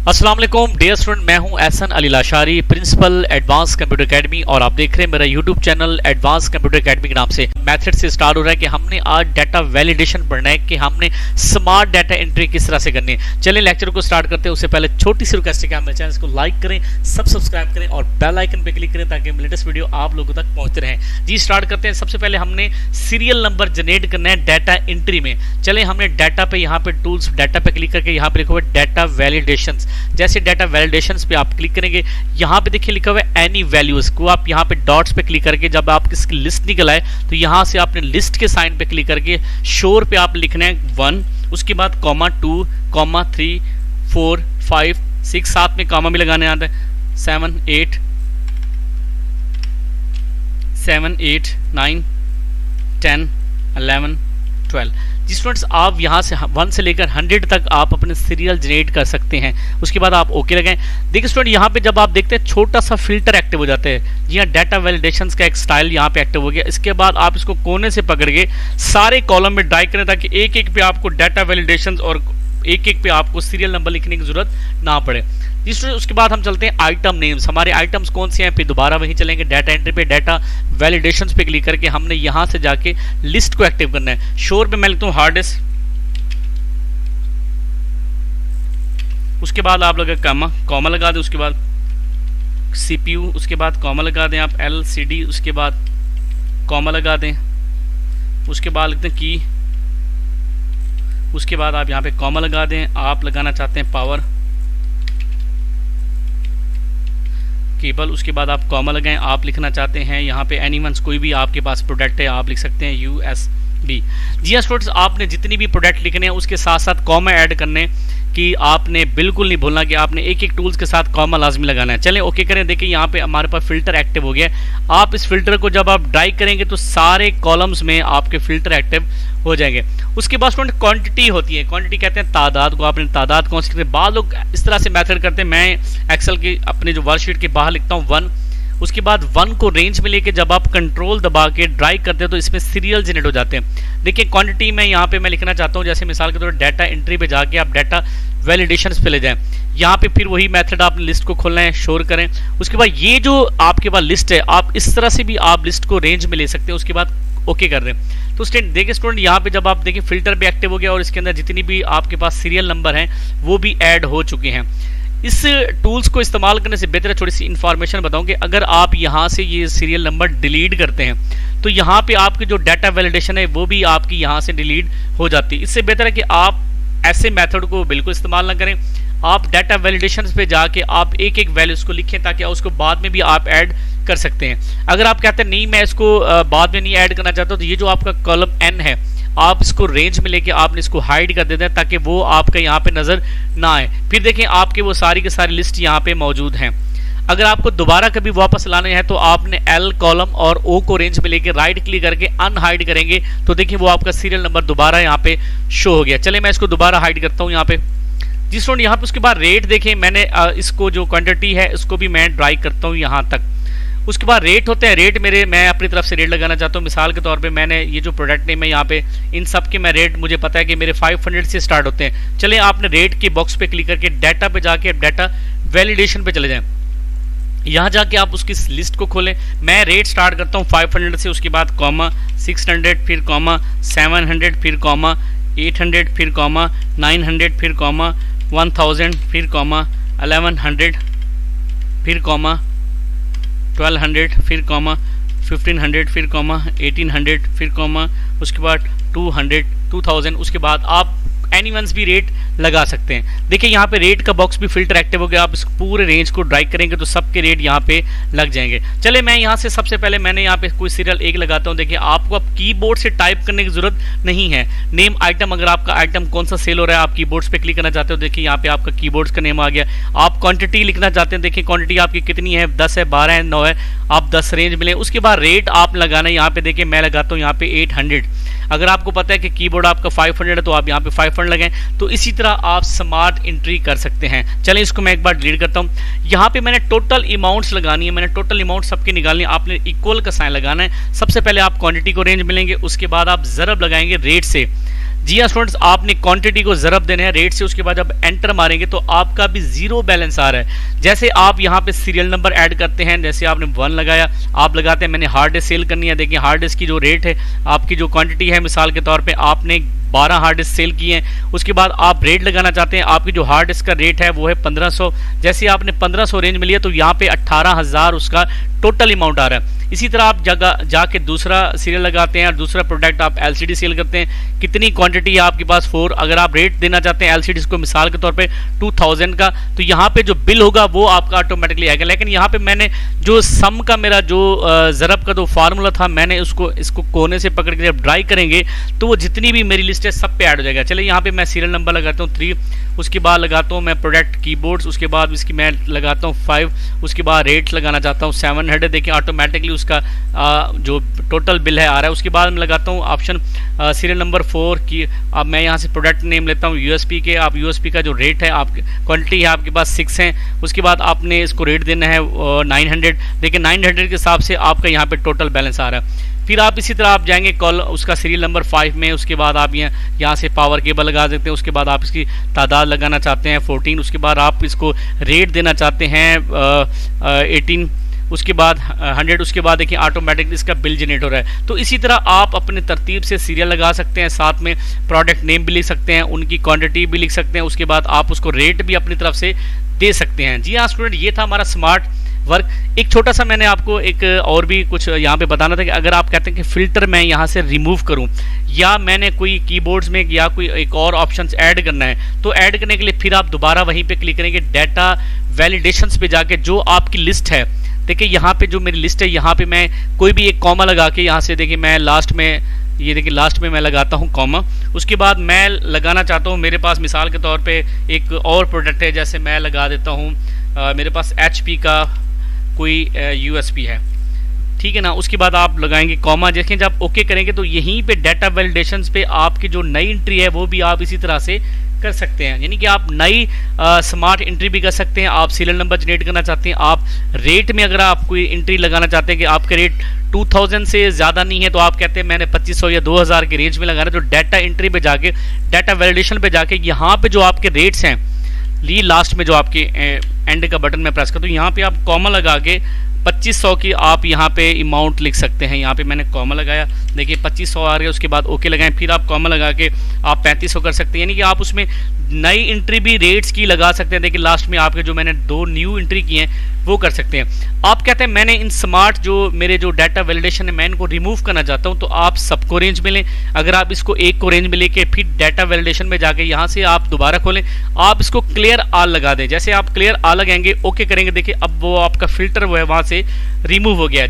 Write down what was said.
अस्सलाम वालेकुम dear student, मैं हूं Ehsan Ali Lashari, principal advance computer academy, और आप देख रहे हैं मेरा YouTube channel advance computer academy के नाम से। मेथड से स्टार्ट हो रहा है कि हमने आज डाटा वैलिडेशन पढ़ना है कि हमने स्मार्ट डाटा एंट्री किस तरह से करनी है। चलिए लेक्चर को स्टार्ट करते हैं। उससे पहले छोटी सी रिक्वेस्ट है कि आप मेरे चैनल को लाइक करें, सब्सक्राइब करें और बेल आइकन पे क्लिक करें ताकि लेटेस्ट वीडियो आप लोगों तक पहुंचते रहें। जी स्टार्ट करते हैं। सबसे पहले हमने सीरियल नंबर जनरेट करना है डाटा एंट्री में। चले हमने डाटा पे यहाँ पे टूल्स डाटा पे क्लिक करके यहाँ पे लिखा हुआ है डाटा वैलिडेशन। जैसे डाटा वैलिडेशंस पे आप क्लिक करेंगे, यहाँ पे देखिए लिखा हुआ है एनी वैल्यूज को आप यहाँ पे डॉट्स पे क्लिक करके जब आप किसकी लिस्ट निकल आए तो यहाँ से आपने लिस्ट के साइन पे क्लिक करके शोर पे आप लिखना है 1, उसके बाद कॉमा 2, कॉमा 3, 4, 5, 6, साथ में कॉमा भी लगाने आता है 7, 8, 9, 10, 11, 12। जी स्टूडेंट्स, आप यहाँ से 1 से लेकर 100 तक आप अपने सीरियल जनरेट कर सकते हैं। उसके बाद आप ओके लगाएं। देखिए स्टूडेंट, यहाँ पे जब आप देखते हैं छोटा सा फिल्टर एक्टिव हो जाता है। जी हाँ, डाटा वैलिडेशंस का एक स्टाइल यहाँ पे एक्टिव हो गया। इसके बाद आप इसको कोने से पकड़ के सारे कॉलम में ड्राइव करें ताकि एक एक पे आपको डाटा वैलिडेशंस और एक एक पे आपको सीरियल नंबर लिखने की जरूरत ना पड़े। उसके बाद हम चलते हैं आइटम नेम्स। हमारे आइटम्स कौन से हैं, फिर दोबारा वहीं चलेंगे डाटा एंट्री पे, डाटा वैलिडेशंस पे क्लिक करके हमने यहां से जाके लिस्ट को एक्टिव करना है। शोर पे मैं लिखता हूं हार्ड डिस्क, उसके बाद आप लगा कॉमा लगा दें, उसके बाद सीपीयू, उसके बाद कॉमा लगा दें आप एलसीडी, उसके बाद कॉमा लगा दें, उसके बाद लिखते हैं की, उसके बाद आप यहाँ पे कॉमा लगा दें। आप लगाना चाहते हैं पावर केबल, उसके बाद आप कॉमा लगाएं। आप लिखना चाहते हैं यहाँ पे एनीवंस, कोई भी आपके पास प्रोडक्ट है आप लिख सकते हैं USB। जी हाँ स्टूडेंट्स, आपने जितनी भी प्रोडक्ट लिखने हैं उसके साथ साथ कॉमा ऐड करने कि आपने बिल्कुल नहीं भूलना कि आपने एक एक टूल्स के साथ कॉमा लाजमी लगाना है। चलें ओके करें। देखिए यहाँ पे हमारे पास फिल्टर एक्टिव हो गया है। आप इस फिल्टर को जब आप ड्राइव करेंगे तो सारे कॉलम्स में आपके फिल्टर एक्टिव हो जाएंगे। उसके बाद स्टूडेंट क्वांटिटी होती है। क्वांटिटी कहते हैं तादाद को। आपने तादाद कौन सी, बाद लोग इस तरह से मेथड करते हैं। मैं एक्सेल की अपने जो वर्कशीट के बाहर लिखता हूँ 1, उसके बाद 1 को रेंज में लेके जब आप कंट्रोल दबा के ड्राइव करते हैं तो इसमें सीरियल जनरेट हो जाते हैं। देखिए क्वांटिटी में यहाँ पे मैं लिखना चाहता हूँ, जैसे मिसाल के तौर पर डाटा एंट्री पे जाके आप डाटा वैलिडेशंस पे ले जाएं। यहाँ पे फिर वही मेथड आपने लिस्ट को खोलना है, शोर करें। उसके बाद ये जो आपके पास लिस्ट है, आप इस तरह से भी आप लिस्ट को रेंज में ले सकते हैं। उसके बाद ओके कर दें। तो देखिए स्टूडेंट, यहाँ पे जब आप देखिए फिल्टर भी एक्टिव हो गया और इसके अंदर जितनी भी आपके पास सीरियल नंबर हैं वो भी ऐड हो चुके हैं। इस टूल्स को इस्तेमाल करने से बेहतर थोड़ी सी इन्फॉर्मेशन बताऊं कि अगर आप यहाँ से ये सीरियल नंबर डिलीट करते हैं तो यहाँ पे आपकी जो डाटा वैलिडेशन है वो भी आपकी यहाँ से डिलीट हो जाती है। इससे बेहतर है कि आप ऐसे मेथड को बिल्कुल इस्तेमाल ना करें। आप डाटा वैलिडेशन पे जाके आप एक एक वैल्यूज को लिखें ताकि उसको बाद में भी आप ऐड कर सकते हैं। अगर आप कहते हैं नहीं मैं इसको बाद में नहीं ऐड करना चाहता, तो ये जो आपका कॉलम n है आप इसको रेंज में लेके आपने इसको हाइड कर देते हैं ताकि वो आपका यहाँ पे नजर ना आए। फिर देखें आपके वो सारी के सारी लिस्ट यहाँ पे मौजूद हैं। अगर आपको दोबारा कभी वापस लाने हैं तो आपने L कॉलम और O को रेंज में लेके राइट क्लिक करके अनहाइड करेंगे तो देखिए वो आपका सीरियल नंबर दोबारा यहाँ पे शो हो गया। चले मैं इसको दोबारा हाइड करता हूँ यहाँ पे। जी स्टूडेंट, यहाँ पे उसके बाद रेट देखें, मैंने इसको जो क्वांटिटी है इसको भी मैं ड्राइव करता हूँ यहाँ तक। उसके बाद रेट होते हैं। रेट मैं अपनी तरफ से रेट लगाना चाहता हूँ। मिसाल के तौर पे मैंने ये जो प्रोडक्ट नेम है यहाँ पे इन सब के मैं रेट मुझे पता है कि मेरे 500 से स्टार्ट होते हैं। चलिए आपने रेट के बॉक्स पे क्लिक करके डाटा पे जाके डाटा वैलिडेशन पे चले जाएं। यहाँ जाके आप उसकी लिस्ट को खोलें। मैं रेट स्टार्ट करता हूँ 500 से, उसके बाद कॉमा 600, फिर कॉमा 700, फिर कॉमा 800, फिर कॉमा 900, फिर कॉमा 1000, फिर कॉमा 1100, फिर कॉमा 1200, फिर कॉमा 1500, फिर कॉमा 1800, फिर कॉमा उसके बाद 200, 2000। उसके बाद आप एनीवंस भी रेट लगा सकते हैं। देखिए यहाँ पे रेट का बॉक्स भी फिल्टर एक्टिव हो गया। आप इस पूरे रेंज को ड्राइव करेंगे तो सबके रेट यहाँ पे लग जाएंगे। चले मैं यहाँ से सबसे पहले मैंने यहाँ पे कोई सीरियल 1 लगाता हूँ। देखिए आपको अब कीबोर्ड से टाइप करने की जरूरत नहीं है। नेम आइटम, अगर आपका आइटम कौन सा सेल हो रहा है आप कीबोर्ड्स पे क्लिक करना चाहते हो, देखिए यहाँ पे आपका कीबोर्ड्स का नेम आ गया। आप क्वांटिटी लिखना चाहते हैं, देखिए क्वांटिटी आपकी कितनी है, 10 है, 12 है, 9 है, आप 10 रेंज मिले। उसके बाद रेट आप लगाना है। यहाँ पे देखिए मैं लगाता हूँ यहाँ पे 800। अगर आपको पता है कि कीबोर्ड आपका 500 है तो आप यहाँ पे 500 लगाएं। तो इसी तरह आप स्मार्ट एंट्री कर सकते हैं। चलें इसको मैं एक बार डिलीट करता हूँ। यहाँ पे मैंने टोटल अमाउंट्स लगानी है। मैंने टोटल अमाउंट सबकी निकालनी है। आपने इक्वल का साइन लगाना है। सबसे पहले आप क्वांटिटी को रेंज मिलेंगे, उसके बाद आप ज़रब लगाएंगे रेट से। जी हाँ स्टूडेंट्स, आपने क्वांटिटी को ज़रब देना है रेट से, उसके बाद जब एंटर मारेंगे तो आपका भी जीरो बैलेंस आ रहा है। जैसे आप यहाँ पे सीरियल नंबर ऐड करते हैं, जैसे आपने 1 लगाया, आप लगाते हैं मैंने हार्ड डिस्क सेल करनी है। देखिए हार्ड डिस्क की जो रेट है, आपकी जो क्वांटिटी है, मिसाल के तौर पे आपने 12 हार्ड डिस्क सेल किए हैं, उसके बाद आप रेट लगाना चाहते हैं, आपकी जो हार्ड डिस्क का रेट है वो है 1500। जैसे आपने 1500 रेंज में लिया तो यहाँ पे 18,000 उसका टोटल अमाउंट आ रहा है। इसी तरह आप जगह जाके दूसरा सीरियल लगाते हैं और दूसरा प्रोडक्ट आप एलसीडी सेल करते हैं, कितनी क्वांटिटी है आपके पास 4, अगर आप रेट देना चाहते हैं एलसीडी को मिसाल के तौर पे 2000 का, तो यहाँ पे जो बिल होगा वो आपका ऑटोमेटिकली आएगा। लेकिन यहाँ पे मैंने जो सम का मेरा जो ज़रब का जो फार्मूला था, मैंने इसको कोने से पकड़ के जब ड्राई करेंगे तो वो जितनी भी मेरी लिस्ट है सब पे ऐड हो जाएगा। चलिए यहाँ पे मैं सीरियल नंबर लगाता हूँ 3, उसके बाद लगाता हूँ मैं प्रोडक्ट कीबोर्ड्स, उसके बाद इसकी मैं लगाता हूँ 5, उसके बाद रेट लगाना चाहता हूँ 700। देखिए ऑटोमेटिकली उसका जो टोटल बिल है आ रहा है। उसके बाद मैं लगाता हूँ ऑप्शन सीरियल नंबर 4 की, अब मैं यहाँ से प्रोडक्ट नेम लेता हूँ यूएसपी के। आप यूएसपी का जो रेट है, आप क्वांटिटी है आपके पास 6 है, उसके बाद आपने इसको रेट देना है 900। देखिए 900 के हिसाब से आपका यहाँ पे टोटल बैलेंस आ रहा है। फिर आप इसी तरह आप जाएंगे कॉल उसका सीरियल नंबर 5 में, उसके बाद आप यहाँ से पावर केबल लगा सकते हैं। उसके बाद आप इसकी तादाद लगाना चाहते हैं 14, उसके बाद आप इसको रेट देना चाहते हैं 18, उसके बाद 100। उसके बाद देखिए ऑटोमेटिक इसका बिल जनरेट हो रहा है। तो इसी तरह आप अपने तरतीब से सीरियल लगा सकते हैं, साथ में प्रोडक्ट नेम भी लिख सकते हैं, उनकी क्वांटिटी भी लिख सकते हैं, उसके बाद आप उसको रेट भी अपनी तरफ से दे सकते हैं। जी हाँ स्टूडेंट, ये था हमारा स्मार्ट वर्क। एक छोटा सा मैंने आपको एक और भी कुछ यहाँ पे बताना था कि अगर आप कहते हैं कि फ़िल्टर मैं यहाँ से रिमूव करूँ, या मैंने कोई कीबोर्ड्स में या कोई एक और ऑप्शंस ऐड करना है, तो ऐड करने के लिए फिर आप दोबारा वहीं पे क्लिक करेंगे, डाटा वैलिडेशंस पे जाके जो आपकी लिस्ट है। देखिए यहाँ पे जो मेरी लिस्ट है, यहाँ पे मैं कोई भी एक कॉमा लगा के यहाँ से देखिए मैं लास्ट में, ये देखिए लास्ट में मैं लगाता हूँ कॉमा। उसके बाद मैं लगाना चाहता हूँ, मेरे पास मिसाल के तौर पे एक और प्रोडक्ट है, जैसे मैं लगा देता हूँ मेरे पास HP का कोई USB है, ठीक है ना। उसके बाद आप लगाएंगे कॉमा। देखें जब ओके करेंगे तो यहीं पे डाटा वैलिडेशंस पे आपकी जो नई एंट्री है वो भी आप इसी तरह से कर सकते हैं, यानी कि आप नई स्मार्ट एंट्री भी कर सकते हैं। आप सीरियल नंबर जनरेट करना चाहते हैं, आप रेट में अगर आप कोई एंट्री लगाना चाहते हैं कि आपके रेट 2000 से ज़्यादा नहीं है, तो आप कहते हैं मैंने 2500 या 2000 के रेंज में लगाना है, तो डाटा एंट्री पे जाके, डाटा वैलिडेशन पे जाके यहाँ पे जो आपके रेट्स हैं, ली लास्ट में जो आपके एंड का बटन में प्रेस कर, तो यहाँ पे आप कॉमा लगा के 2500 की आप यहाँ पे अमाउंट लिख सकते हैं। यहाँ पे मैंने कॉमा लगाया, देखिए 2500 आ रहा है। उसके बाद ओके लगाएं, फिर आप कॉमा लगा के आप 3500 कर सकते हैं, यानी कि आप उसमें नई एंट्री भी रेट्स की लगा सकते हैं। देखिए लास्ट में आपके जो मैंने 2 न्यू एंट्री की हैं वो कर सकते हैं। आप कहते हैं मैंने इन स्मार्ट जो मेरे जो डाटा वैलिडेशन है मैं इनको रिमूव करना चाहता हूं, तो आप सबको रेंज में लें। अगर आप इसको एक को रेंज में लेके फिर डाटा वैलिडेशन में जाके यहाँ से आप दोबारा खोलें, आप इसको क्लियर ऑल लगा दें। जैसे आप क्लियर ऑल लगाएंगे, ओके करेंगे, देखिए अब वो आपका फिल्टर वो है वहां से रिमूव हो गया।